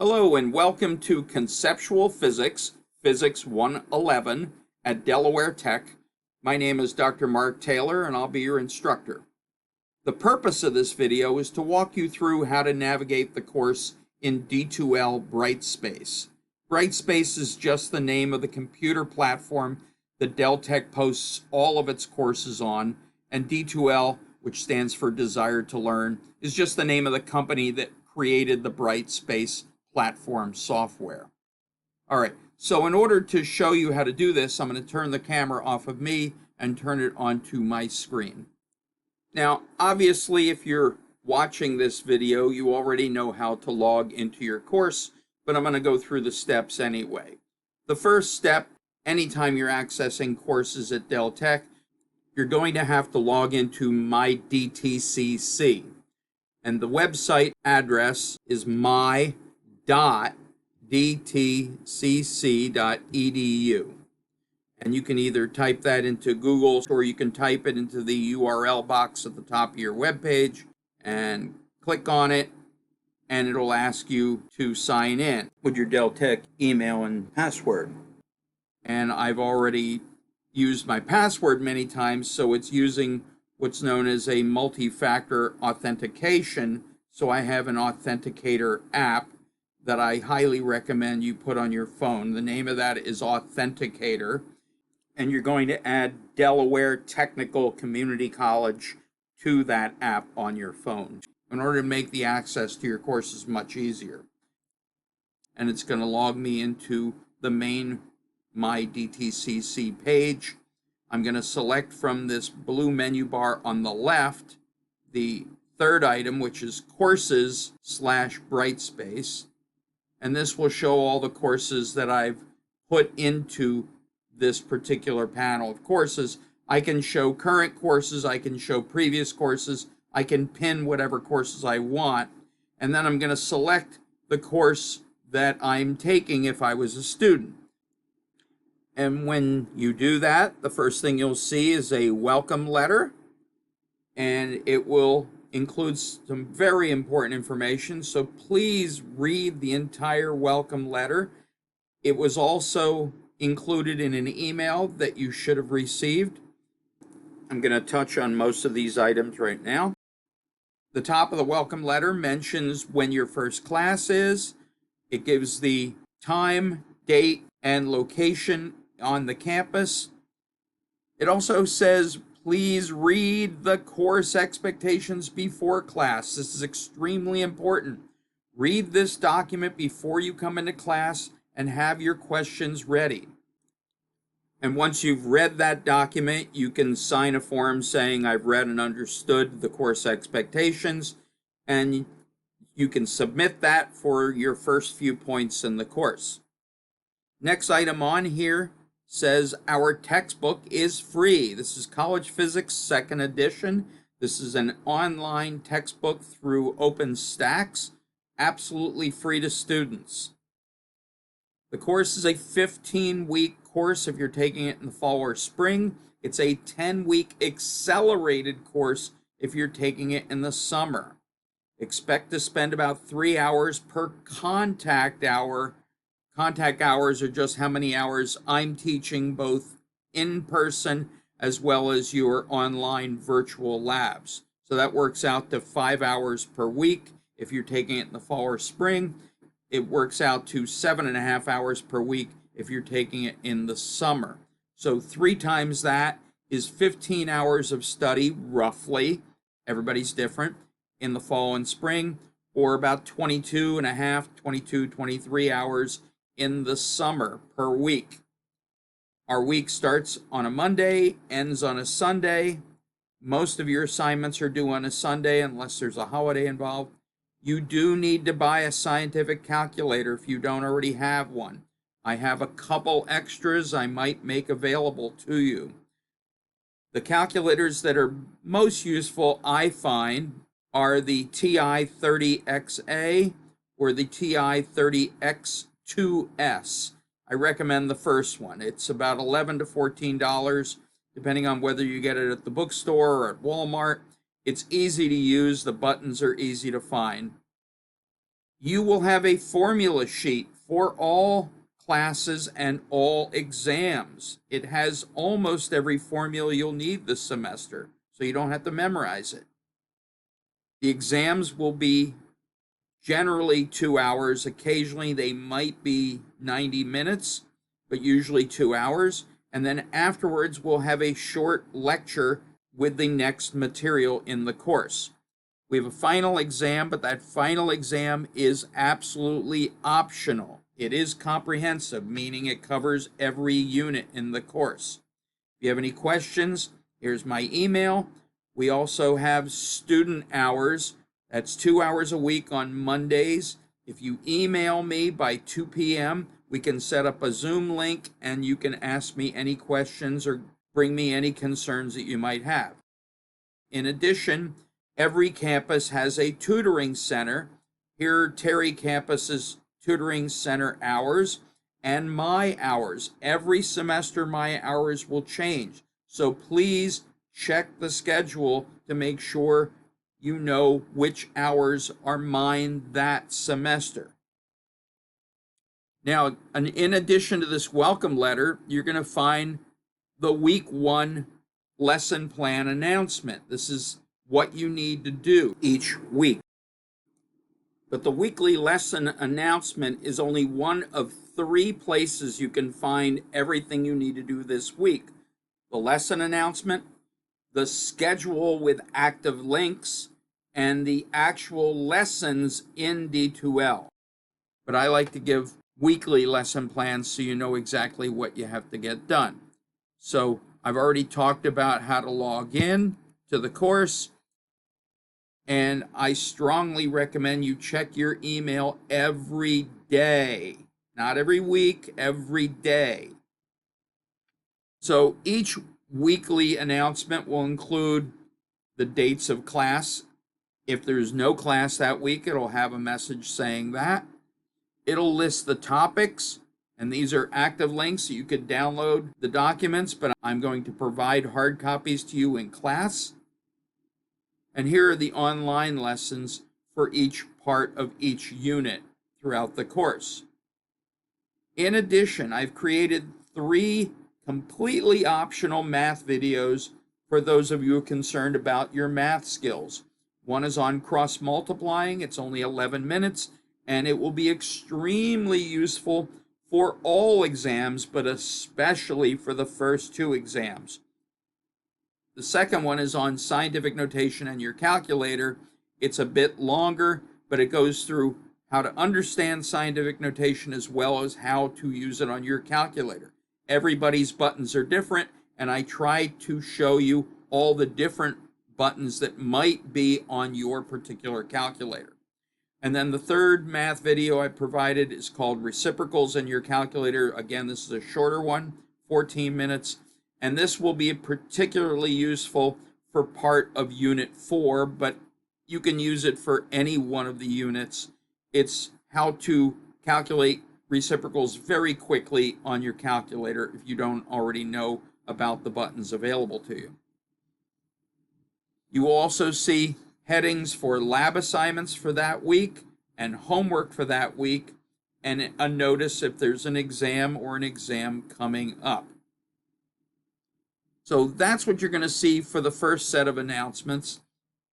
Hello and welcome to Conceptual Physics, Physics 111 at Delaware Tech. My name is Dr. Mark Taylor and I'll be your instructor. The purpose of this video is to walk you through how to navigate the course in D2L Brightspace. Brightspace is just the name of the computer platform that Dell Tech posts all of its courses on, and D2L, which stands for Desire to Learn, is just the name of the company that created the Brightspace platform software. All right, so in order to show you how to do this, I'm going to turn the camera off of me and turn it onto my screen. Now, obviously, if you're watching this video, you already know how to log into your course, but I'm going to go through the steps anyway. The first step, anytime you're accessing courses at Dell Tech, you're going to have to log into MyDTCC. And the website address is my.dtcc.edu. And you can either type that into Google or you can type it into the URL box at the top of your web page and click on it, and it'll ask you to sign in with your Dell Tech email and password. And I've already used my password many times, so it's using what's known as a multi-factor authentication. So I have an authenticator app that I highly recommend you put on your phone. The name of that is Authenticator, and you're going to add Delaware Technical Community College to that app on your phone in order to make the access to your courses much easier. And it's going to log me into the main MyDTCC page. I'm going to select from this blue menu bar on the left the third item, which is Courses/Brightspace. And this will show all the courses that I've put into this particular panel of courses. I can show current courses, I can show previous courses, I can pin whatever courses I want, and then I'm going to select the course that I'm taking if I was a student. And when you do that, the first thing you'll see is a welcome letter, and it will include some very important information, so please read the entire welcome letter. It was also included in an email that you should have received. I'm going to touch on most of these items right now. The top of the welcome letter mentions when your first class is. It gives the time, date, and location on the campus. It also says, please read the course expectations before class. This is extremely important. Read this document before you come into class and have your questions ready. And once you've read that document, you can sign a form saying, I've read and understood the course expectations, and you can submit that for your first few points in the course. Next item on here says our textbook is free. This is College Physics 2nd edition. This is an online textbook through OpenStax, absolutely free to students. The course is a 15-week course if you're taking it in the fall or spring. It's a 10-week accelerated course if you're taking it in the summer. Expect to spend about 3 hours per contact hour. Contact hours are just how many hours I'm teaching, both in person as well as your online virtual labs. So that works out to 5 hours per week if you're taking it in the fall or spring. It works out to 7.5 hours per week if you're taking it in the summer. So 3 times that is 15 hours of study, roughly. Everybody's different in the fall and spring, or about 23 hours in the summer per week. Our week starts on a Monday, ends on a Sunday. Most of your assignments are due on a Sunday unless there's a holiday involved. You do need to buy a scientific calculator if you don't already have one. I have a couple extras I might make available to you. The calculators that are most useful, I find, are the TI-30XA or the TI-30X2S. I recommend the first one. It's about $11 to $14, depending on whether you get it at the bookstore or at Walmart. It's easy to use. The buttons are easy to find. You will have a formula sheet for all classes and all exams. It has almost every formula you'll need this semester, so you don't have to memorize it. The exams will be generally 2 hours. Occasionally they might be 90 minutes, but usually 2 hours. And then afterwards we'll have a short lecture with the next material in the course. We have a final exam, but that final exam is absolutely optional. It is comprehensive, meaning it covers every unit in the course. If you have any questions, here's my email. We also have student hours. That's 2 hours a week on Mondays. If you email me by 2 p.m., we can set up a Zoom link and you can ask me any questions or bring me any concerns that you might have. In addition, every campus has a tutoring center. Here are Terry Campus's tutoring center hours and my hours. Every semester, my hours will change. So please check the schedule to make sure you know which hours are mine that semester. Now, in addition to this welcome letter, you're going to find the week 1 lesson plan announcement. This is what you need to do each week. But the weekly lesson announcement is only one of 3 places you can find everything you need to do this week. The lesson announcement, the schedule with active links, and the actual lessons in D2L. But I like to give weekly lesson plans so you know exactly what you have to get done. So I've already talked about how to log in to the course, and I strongly recommend you check your email every day. Not every week, every day. So each weekly announcement will include the dates of class. If there's no class that week, it'll have a message saying that. It'll list the topics, and these are active links so you could download the documents, but I'm going to provide hard copies to you in class. And here are the online lessons for each part of each unit throughout the course. In addition, I've created 3 completely optional math videos for those of you concerned about your math skills. One is on cross multiplying. It's only 11 minutes, and it will be extremely useful for all exams, but especially for the first 2 exams. The second one is on scientific notation and your calculator. It's a bit longer, but it goes through how to understand scientific notation as well as how to use it on your calculator. Everybody's buttons are different, and I try to show you all the different buttons that might be on your particular calculator. And then the third math video I provided is called Reciprocals in Your Calculator. Again, this is a shorter one, 14 minutes, and this will be particularly useful for part of Unit 4, but you can use it for any one of the units. It's how to calculate reciprocals very quickly on your calculator if you don't already know about the buttons available to you. You will also see headings for lab assignments for that week and homework for that week, and a notice if there's an exam or an exam coming up. So that's what you're going to see for the first set of announcements.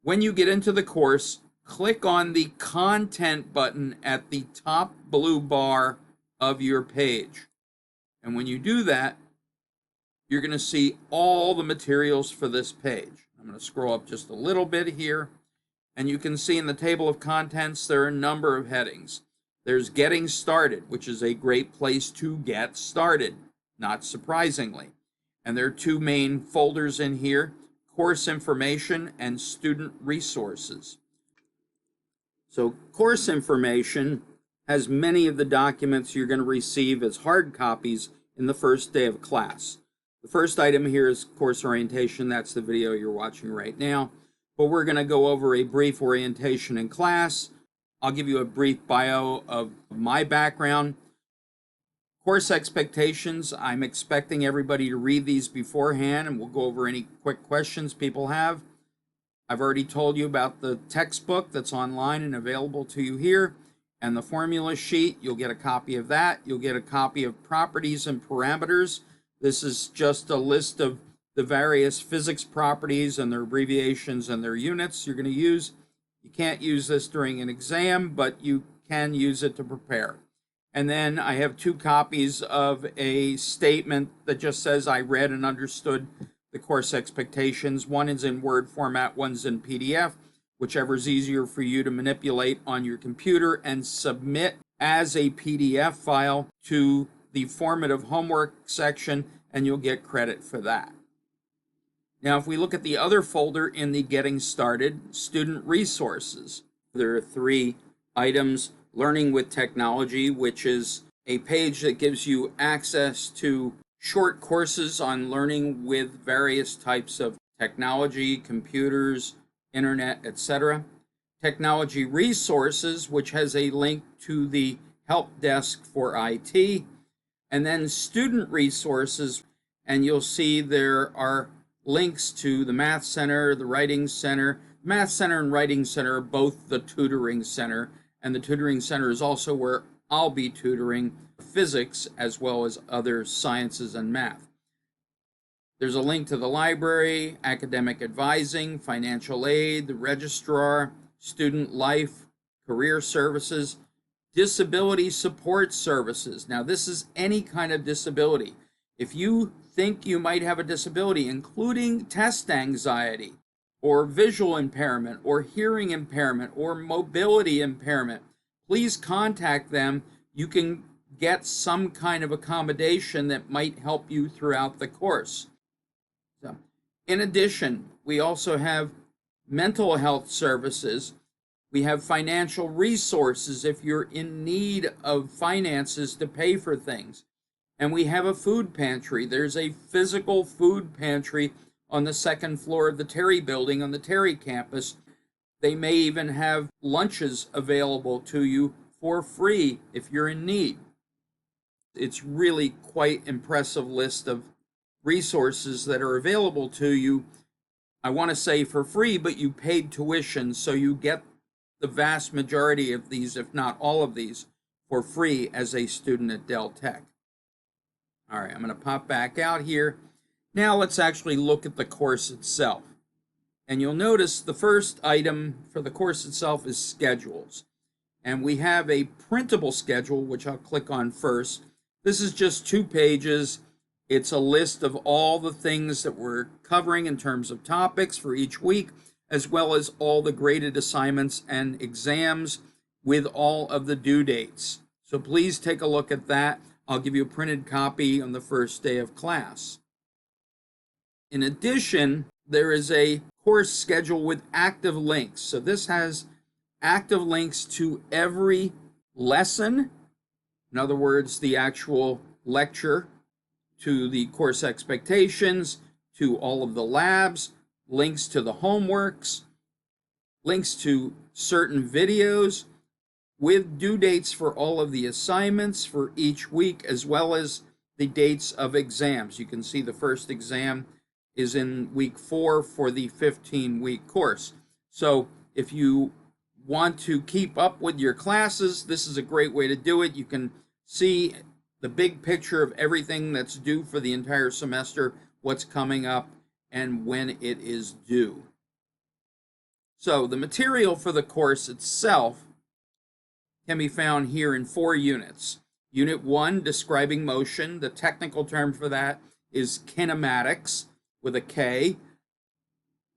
When you get into the course, click on the content button at the top blue bar of your page. And when you do that, you're going to see all the materials for this page. I'm going to scroll up just a little bit here, and you can see in the table of contents there are a number of headings. There's Getting Started, which is a great place to get started, not surprisingly. And there are 2 main folders in here, Course Information and Student Resources. So Course Information has many of the documents you're going to receive as hard copies in the first day of class. The first item here is course orientation. That's the video you're watching right now. But we're going to go over a brief orientation in class. I'll give you a brief bio of my background. Course expectations, I'm expecting everybody to read these beforehand, and we'll go over any quick questions people have. I've already told you about the textbook that's online and available to you here. and the formula sheet. You'll get a copy of that. You'll get a copy of properties and parameters. This is just a list of the various physics properties and their abbreviations and their units you're going to use. You can't use this during an exam, but you can use it to prepare. And then I have 2 copies of a statement that just says I read and understood the course expectations. One is in Word format, one's in PDF, whichever is easier for you to manipulate on your computer and submit as a PDF file to the formative homework section, and you'll get credit for that. Now, if we look at the other folder in the Getting Started, Student Resources, there are 3 items. Learning with Technology, which is a page that gives you access to short courses on learning with various types of technology, computers, internet, etc. Technology Resources, which has a link to the help desk for IT. And then Student Resources, and you'll see there are links to the Math Center, the Writing Center. Math Center and Writing Center are both the Tutoring Center, and the Tutoring Center is also where I'll be tutoring physics as well as other sciences and math. There's a link to the library, academic advising, financial aid, the registrar, student life, career services, disability support services. Now, this is any kind of disability. If you think you might have a disability, including test anxiety, or visual impairment, or hearing impairment, or mobility impairment, please contact them. You can get some kind of accommodation that might help you throughout the course. So, in addition, we also have mental health services. We have financial resources if you're in need of finances to pay for things. And we have a food pantry. There's a physical food pantry on the 2nd floor of the Terry building on the Terry campus. They may even have lunches available to you for free if you're in need. It's really quite impressive list of resources that are available to you. I want to say for free, but you paid tuition, so you get the vast majority of these, if not all of these, for free as a student at Dell Tech. All right, I'm going to pop back out here. Now let's actually look at the course itself. And you'll notice the first item for the course itself is schedules. And we have a printable schedule, which I'll click on first. This is just 2 pages. It's a list of all the things that we're covering in terms of topics for each week, as well as all the graded assignments and exams with all of the due dates. So please take a look at that. I'll give you a printed copy on the first day of class. In addition, there is a course schedule with active links. So this has active links to every lesson. In other words, the actual lecture, to the course expectations, to all of the labs, links to the homeworks, links to certain videos, with due dates for all of the assignments for each week, as well as the dates of exams. You can see the first exam is in week 4 for the 15-week course. So if you want to keep up with your classes, this is a great way to do it. You can see the big picture of everything that's due for the entire semester, what's coming up, and when it is due. So the material for the course itself can be found here in 4 units. Unit 1, describing motion. The technical term for that is kinematics with a K.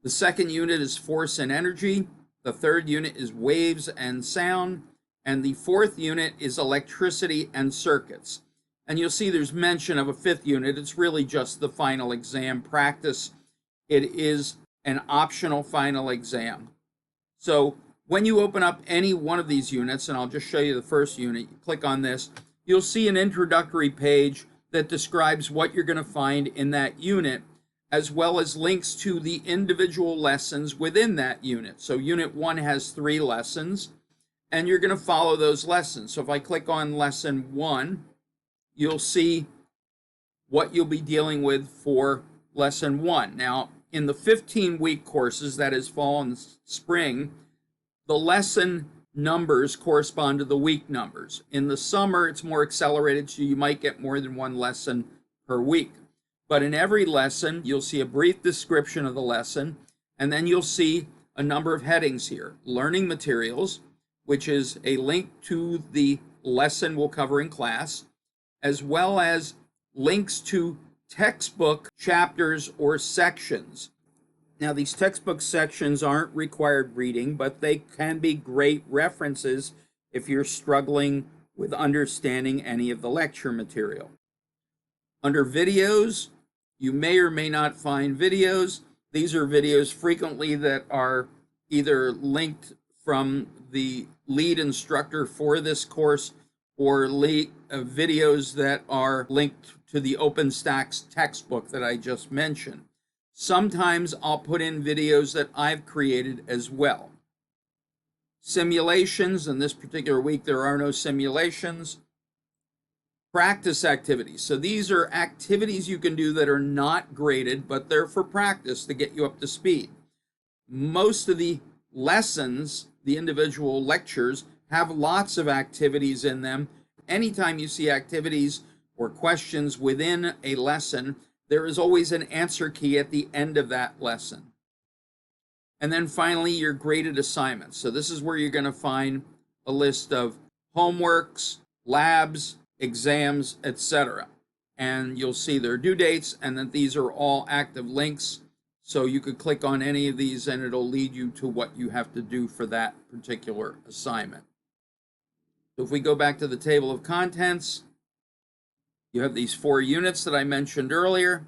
The second unit is force and energy. The third unit is waves and sound. And the fourth unit is electricity and circuits. And you'll see there's mention of a 5th unit. It's really just the final exam practice. It is an optional final exam. So when you open up any one of these units, and I'll just show you the first unit, you click on this, you'll see an introductory page that describes what you're going to find in that unit, as well as links to the individual lessons within that unit. So unit 1 has 3 lessons, and you're going to follow those lessons. So if I click on lesson 1, you'll see what you'll be dealing with for lesson 1. Now, in the 15-week courses, that is fall and spring, the lesson numbers correspond to the week numbers. In the summer, it's more accelerated, so you might get more than one lesson per week. But in every lesson, you'll see a brief description of the lesson, and then you'll see a number of headings here. Learning materials, which is a link to the lesson we'll cover in class, as well as links to textbook chapters or sections. Now, these textbook sections aren't required reading, but they can be great references if you're struggling with understanding any of the lecture material. Under videos, you may or may not find videos. These are videos frequently that are either linked from the lead instructor for this course or videos that are linked to the OpenStax textbook that I just mentioned. Sometimes I'll put in videos that I've created as well. Simulations, in this particular week there are no simulations. Practice activities. So these are activities you can do that are not graded, but they're for practice to get you up to speed. Most of the lessons, the individual lectures, have lots of activities in them. Anytime you see activities or questions within a lesson, there is always an answer key at the end of that lesson. And then finally, your graded assignments. So this is where you're going to find a list of homeworks, labs, exams, etc. And you'll see their due dates, and that these are all active links. So you could click on any of these and it'll lead you to what you have to do for that particular assignment. So if we go back to the table of contents, you have these 4 units that I mentioned earlier.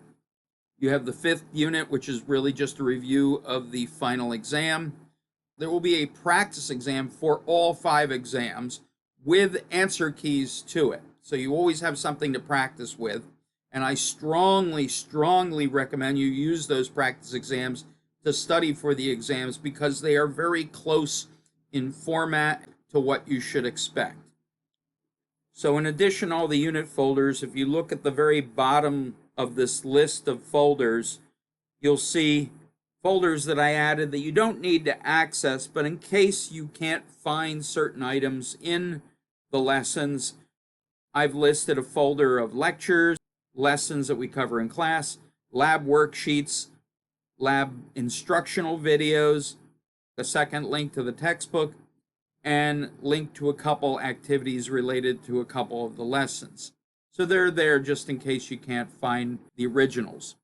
You have the 5th unit, which is really just a review of the final exam. There will be a practice exam for all 5 exams with answer keys to it. So you always have something to practice with. And I strongly, strongly recommend you use those practice exams to study for the exams because they are very close in format to what you should expect. So in addition to all the unit folders, if you look at the very bottom of this list of folders, you'll see folders that I added that you don't need to access, but in case you can't find certain items in the lessons, I've listed a folder of lectures, lessons that we cover in class, lab worksheets, lab instructional videos, the second link to the textbook, and link to a couple activities related to a couple of the lessons. So they're there just in case you can't find the originals.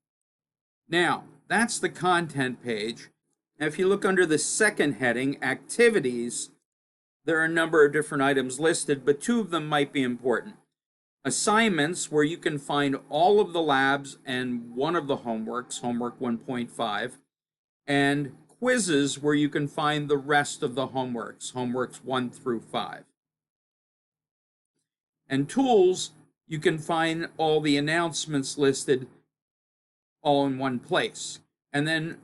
Now, that's the content page. Now, if you look under the second heading, activities, there are a number of different items listed, but 2 of them might be important. Assignments, where you can find all of the labs and one of the homeworks, homework 1.5, and quizzes, where you can find the rest of the homeworks, homeworks 1 through 5. And tools, you can find all the announcements listed all in one place. And then,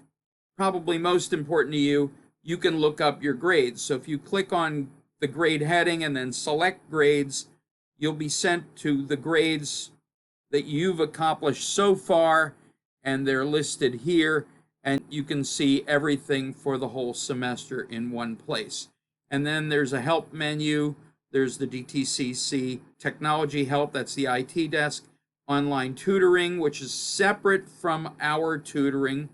probably most important to you, you can look up your grades. So if you click on the grade heading and then select grades, you'll be sent to the grades that you've accomplished so far, and they're listed here, and you can see everything for the whole semester in one place. And then there's a help menu. There's the DTCC technology help, that's the IT desk, online tutoring, which is separate from our tutoring,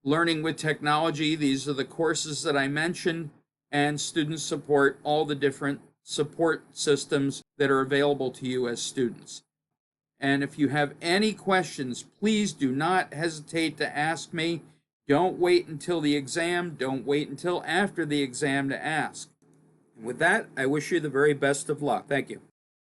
learning with technology, these are the courses that I mentioned, and student support, all the different support systems that are available to you as students. And if you have any questions, please do not hesitate to ask me. Don't wait until the exam. Don't wait until after the exam to ask. And with that, I wish you the very best of luck. Thank you.